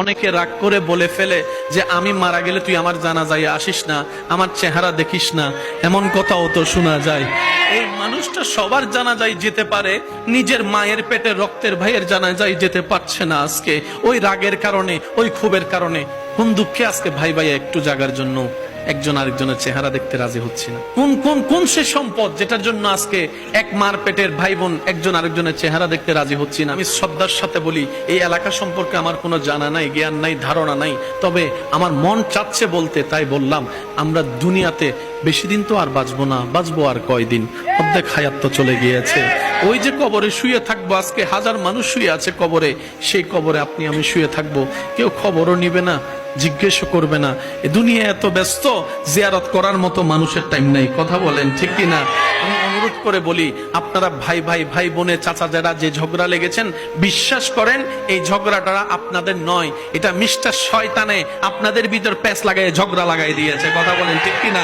অনেকে রাগ করে বলে ফেলে যে আমি মারা গেলে তুই আমার জানাজায় আসিস না, আমার চেহারা দেখিস না, এমন কথাও তো শোনা যায়। এই মানুষটা সবার জানাজায় যেতে পারে, নিজের মায়ের পেটে রক্তের ভাইয়ের জানাজায় যেতে পারছে না আজকে, ওই রাগের কারণে, ওই ক্ষোভের কারণে। কোন দুঃখে আজকে ভাই ভাই একটু জাগার জন্য একজন আরেকজনের চেহারা দেখতে রাজি হচ্ছে না? কোন কোন কোন সে সম্পদ যেটার জন্য আজকে এক মার পেটের ভাই বোন একজন আরেকজনের চেহারা দেখতে রাজি হচ্ছে না? আমি শ্রদ্ধার সাথে বলি, এই এলাকা সম্পর্কে আমার কোনো জানা নাই, জ্ঞান নাই, ধারণা নাই, তবে আমার মন চাচ্ছে বলতে, তাই বললাম। আমরা দুনিয়াতে বেশি দিন তো আর বাঁচবো না, বাঁচবো আর কয়দিন, অর্ধেক হায়াত তো চলে গিয়েছে। ওই যে কবরে শুয়ে থাকবো, আজকে হাজার মানুষ শুয়ে আছে কবরে, সেই কবরে আপনি আমি শুয়ে থাকবো, কেউ খবরও নিবে না, জিজ্ঞেস করবে না। এ দুনিয়া এত ব্যস্ত, জিয়ারত করার মতো মানুষের টাইম নাই। কথা বলেন ঠিক কিনা? আমি অনুরোধ করে বলি, আপনারা ভাই ভাই ভাই বোনে চাচা যারা যে ঝগড়া লেগেছেন, বিশ্বাস করেন এই ঝগড়াটা আপনাদের নয়, এটা মিস্টার শয়তানে আপনাদের ভিতর প্যাঁচ লাগাই ঝগড়া লাগাই দিয়েছে। কথা বলেন ঠিক কিনা?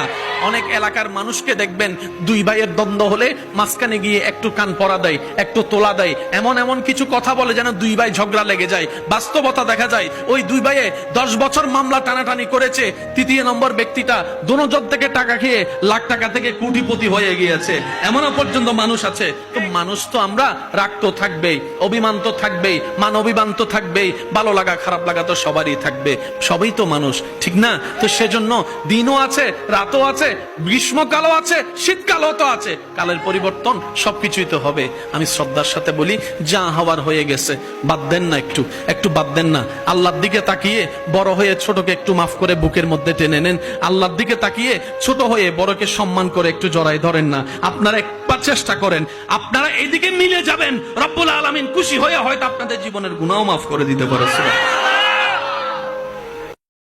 অনেক এলাকার মানুষকে দেখবেন দুই ভাইয়ের দ্বন্দ্ব হলে মাঝখানে গিয়ে একটু কান পরা দেয়, একটু তোলা দেয়, এমন এমন কিছু কথা বলে যেন দুই ভাই ঝগড়া লেগে যায়। বাস্তবতা দেখা যায় ওই দুই ভাইয়ে 10 বছর মামলা টানাটানি করেছে, তৃতীয় নম্বর ব্যক্তিটা দোনোজন থেকে টাকা খেয়ে লাখ টাকা থেকে কোটিপতি হয়ে গিয়েছে, এমনও পর্যন্ত মানুষ আছে। তো মানুষ তো আমরা, রাগ তো থাকবেই, অভিমান তো থাকবেই, মান অভিমান তো থাকবেই, ভালো লাগা খারাপ লাগা তো সবারই থাকবে, সবই তো মানুষ, ঠিক না? তো সেজন্য দিনও আছে, রাতও আছে, গ্রীষ্মকালও আছে, শীতকালও তো আছে, কালের পরিবর্তন সবকিছুই তো হবে। আমি শ্রদ্ধার সাথে বলি, যা হওয়ার হয়ে গেছে, বাদ দেন না, একটু একটু বাদ দেন না। আল্লাহর দিকে তাকিয়ে বড় হয়ে ছোটকে একটু মাফ করে বুকের মধ্যে টেনে নেন। আল্লাহর দিকে তাকিয়ে ছোট হয়ে বড়কে সম্মান করে একটু জড়াই ধরেন না। আপনারা একবার চেষ্টা করেন, আপনারা এইদিকে মিলে যাবেন, রব্বুল আলামিন খুশি হয়ে হয়তো আপনাদের জীবনের গুনাহও মাফ করে দিতে পারে।